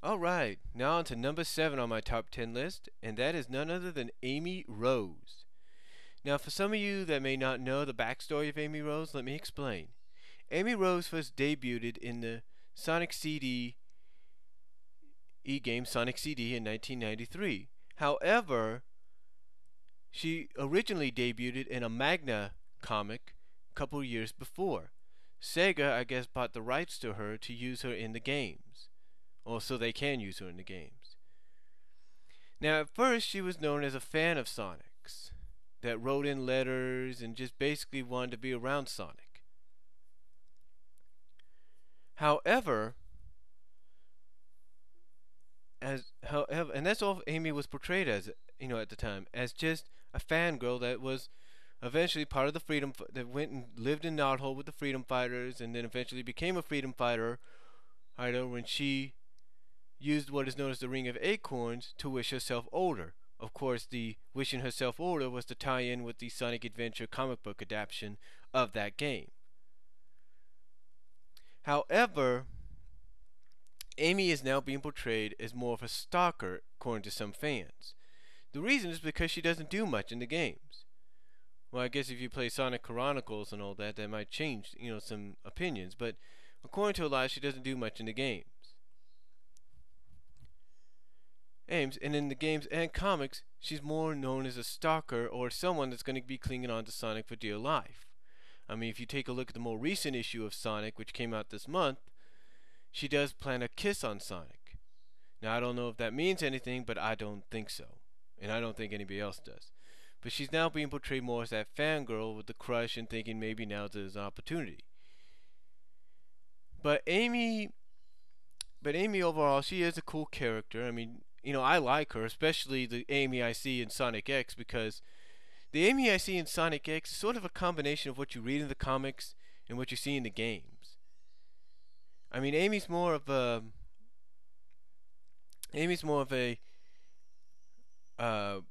Alright, now on to number 7 on my top 10 list, and that is none other than Amy Rose. Now, for some of you that may not know the backstory of Amy Rose, let me explain. Amy Rose first debuted in the Sonic CD e-game Sonic CD in 1993. However, she originally debuted in a Magna comic a couple years before. Sega, I guess, bought the rights to her to use her in the games, or so they can use her in the games. Now, at first, she was known as a fan of Sonic's that wrote in letters and just basically wanted to be around Sonic. However, and that's all Amy was portrayed as, at the time, as just a fangirl that was eventually part of the that went and lived in Knothole with the Freedom Fighters, and then eventually became a Freedom Fighter. When she used what is known as the Ring of Acorns to wish herself older. Of course, the wishing herself older was to tie in with the Sonic Adventure comic book adaptation of that game. However, Amy is now being portrayed as more of a stalker, according to some fans. The reason is because she doesn't do much in the games. Well, I guess if you play Sonic Chronicles and all that, that might change, some opinions. But according to a lot, she doesn't do much in the games. And in the games and comics, she's more known as a stalker or someone that's going to be clinging on to Sonic for dear life. I mean, if you take a look at the more recent issue of Sonic, which came out this month, she does plan a kiss on Sonic. Now, I don't know if that means anything, but I don't think so. And I don't think anybody else does. But she's now being portrayed more as that fangirl with the crush and thinking maybe now there's an opportunity. But Amy overall, she is a cool character. I mean, I like her, especially the Amy I see in Sonic X, because the Amy I see in Sonic X is sort of a combination of what you read in the comics and what you see in the games. I mean, Amy's more of a how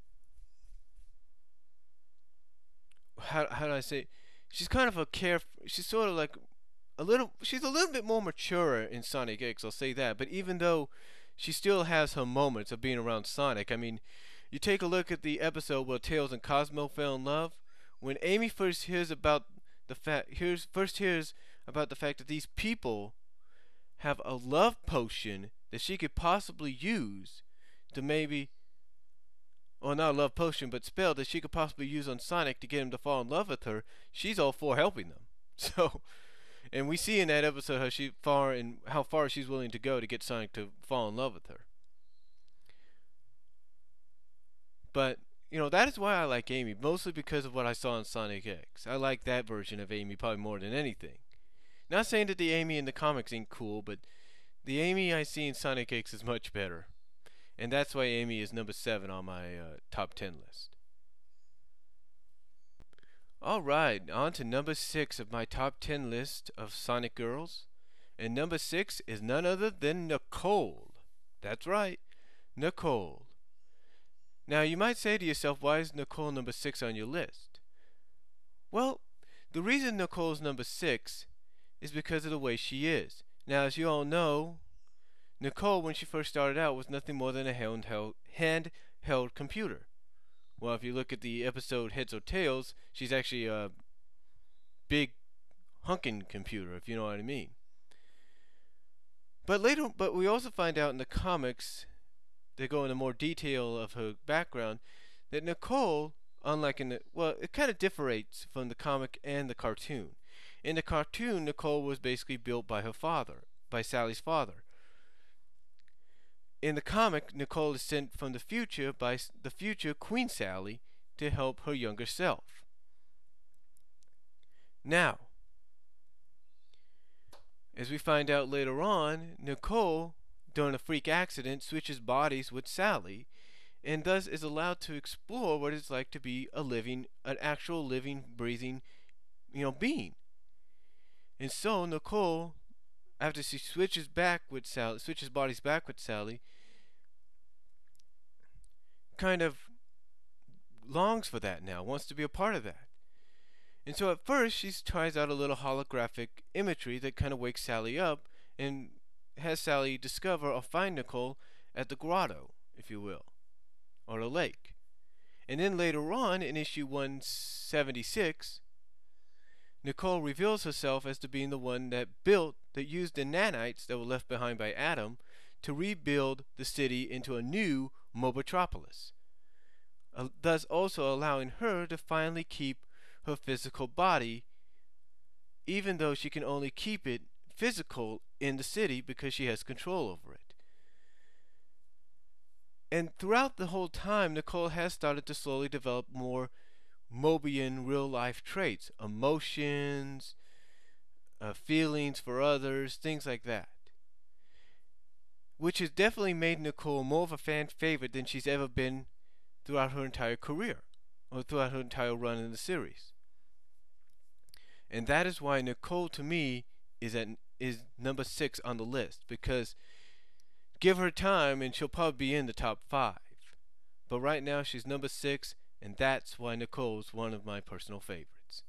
do I say? She's kind of a she's sort of like she's a little bit more mature in Sonic X, I'll say that. But even though she still has her moments of being around Sonic, I mean, you take a look at the episode where Tails and Cosmo fell in love. When Amy first hears about the fact that these people have a love potion that she could possibly use to maybe, or not a love potion, but spell that she could possibly use on Sonic to get him to fall in love with her, she's all for helping them. So, and we see in that episode how far she's willing to go to get Sonic to fall in love with her. But that is why I like Amy, mostly because of what I saw in Sonic X. I like that version of Amy probably more than anything. Not saying that the Amy in the comics ain't cool, but the Amy I see in Sonic X is much better. And that's why Amy is number 7 on my top 10 list. Alright, on to number 6 of my top 10 list of Sonic girls. And number 6 is none other than Nicole. That's right, Nicole. Now you might say to yourself, why is Nicole number 6 on your list? Well, the reason Nicole's number 6 is because of the way she is. Now, as you all know, Nicole, when she first started out, was nothing more than a handheld computer. Well, if you look at the episode Heads or Tails, she's actually a big hunking computer, if you know what I mean. But we also find out in the comics, they go into more detail of her background, that Nicole, unlike it kind of differs from the comic and the cartoon. In the cartoon, Nicole was basically built by her father, by Sally's father. In the comic, Nicole is sent from the future by the future Queen Sally to help her younger self. Now, as we find out later on, Nicole, during a freak accident, switches bodies with Sally, and thus is allowed to explore what it's like to be an actual living, breathing, being. And so Nicole, after she switches bodies back with Sally, kind of longs for that now, wants to be a part of that. And so at first she tries out a little holographic imagery that kind of wakes Sally up and has Sally discover or find Nicole at the grotto, if you will, or the lake. And then later on in issue 176, Nicole reveals herself as to being the one that used the nanites that were left behind by Adam to rebuild the city into a new Mobotropolis, thus also allowing her to finally keep her physical body, even though she can only keep it physical in the city because she has control over it. And throughout the whole time, Nicole has started to slowly develop more Mobian real-life traits, emotions, feelings for others, things like that, which has definitely made Nicole more of a fan favorite than she's ever been throughout her entire career, or throughout her entire run in the series. And that is why Nicole, to me, is number 6 on the list, because give her time and she'll probably be in the top 5. But right now she's number 6, and that's why Nicole's one of my personal favorites.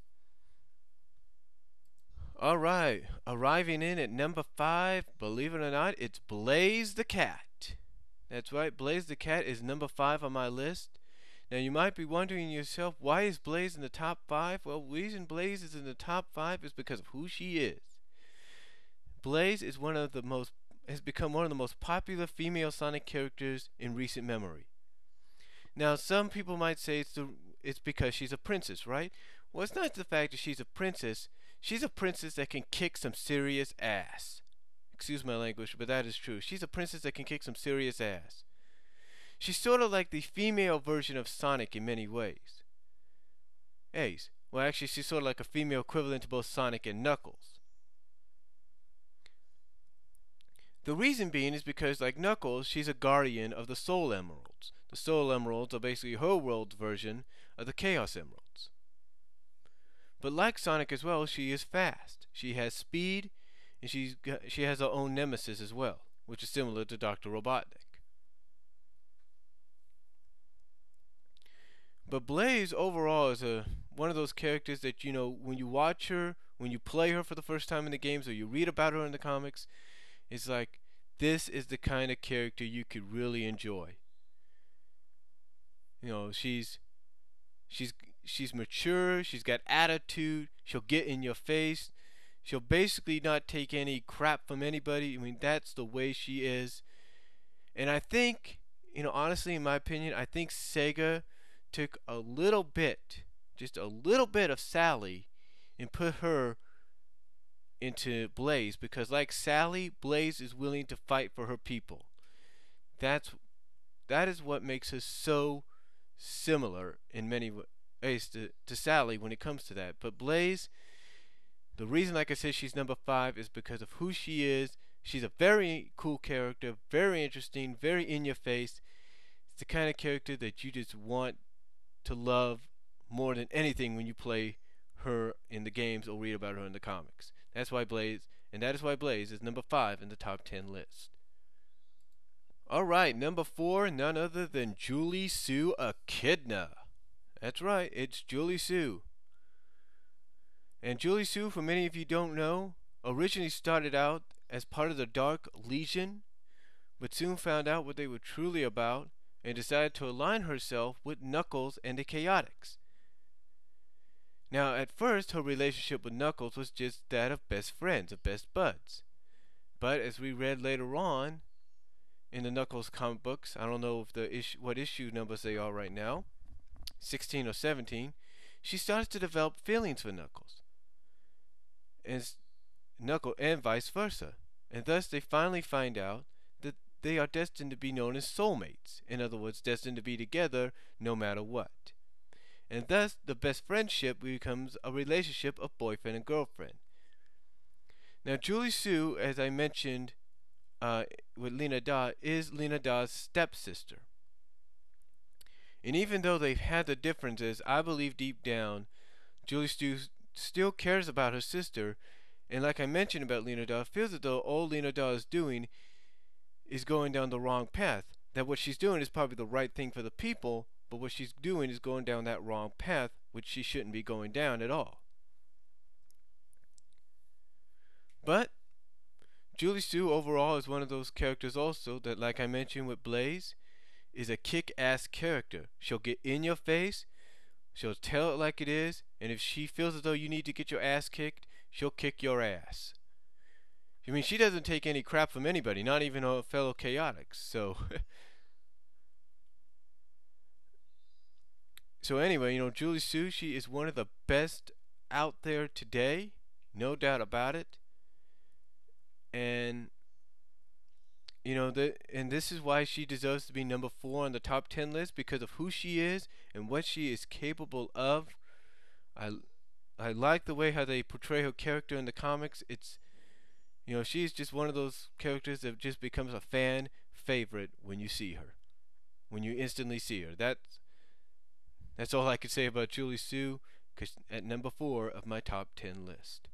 Alright, arriving in at number 5, believe it or not, it's Blaze the Cat. That's right, Blaze the Cat is number 5 on my list. Now you might be wondering yourself, why is Blaze in the top 5? Well, the reason Blaze is in the top 5 is because of who she is. Blaze is has become one of the most popular female Sonic characters in recent memory. Now, some people might say it's because she's a princess, right? Well, it's not the fact that she's a princess. She's a princess that can kick some serious ass. Excuse my language, but that is true. She's a princess that can kick some serious ass. She's sort of like the female version of Sonic in many ways. Well, actually, she's sort of like a female equivalent to both Sonic and Knuckles. The reason being is because, like Knuckles, she's a guardian of the Soul Emeralds. The Soul Emeralds are basically her world's version of the Chaos Emeralds. But like Sonic as well, she is fast. She has speed, and she has her own nemesis as well, which is similar to Dr. Robotnik. But Blaze overall is one of those characters that, you know, when you watch her, when you play her for the first time in the games, or you read about her in the comics, it's like, this is the kind of character you could really enjoy. You know, she's mature, she's got attitude, she'll get in your face, she'll basically not take any crap from anybody. I mean, that's the way she is. And I think, you know, honestly, in my opinion, I think Sega took a little bit, just a little bit of Sally and put her into Blaze, because like Sally, Blaze is willing to fight for her people. That is what makes her so similar in many ways to Sally when it comes to that. But Blaze, the reason, like I said, she's number 5 is because of who she is. She's a very cool character, very interesting, very in your face. It's the kind of character that you just want to love more than anything when you play her in the games or read about her in the comics. That is why Blaze is number 5 in the top 10 list. Alright, number 4, none other than Julie Sue Echidna. That's right, it's Julie Sue. And Julie Sue, for many of you don't know, originally started out as part of the Dark Legion, but soon found out what they were truly about and decided to align herself with Knuckles and the Chaotix. Now, at first, her relationship with Knuckles was just that of best friends, of best buds. But as we read later on in the Knuckles comic books, I don't know if what issue numbers they are right now, 16 or 17, she starts to develop feelings for Knuckles, and vice versa. And thus they finally find out that they are destined to be known as soulmates. In other words, destined to be together no matter what. And thus, the best friendship becomes a relationship of boyfriend and girlfriend. Now, Julie Sue, as I mentioned with Lena Da, is Lena Da's stepsister. And even though they've had the differences, I believe deep down, Julie Sue still cares about her sister. And like I mentioned about Lena Da, feels as though all Lena Da is doing is going down the wrong path. That what she's doing is probably the right thing for the people, but what she's doing is going down that wrong path, which she shouldn't be going down at all. But Julie Sue overall is one of those characters also that, like I mentioned with Blaze, is a kick-ass character. She'll get in your face, she'll tell it like it is, and if she feels as though you need to get your ass kicked, she'll kick your ass. I mean, she doesn't take any crap from anybody, not even her fellow chaotics. So anyway, Julie Sue, she is one of the best out there today, no doubt about it. And and this is why she deserves to be number 4 on the top 10 list, because of who she is and what she is capable of. I I like the way how they portray her character in the comics. She's just one of those characters that just becomes a fan favorite when you see her, when you instantly see her. That's all I could say about Julie Sue, 'cause at number 4 of my top 10 list.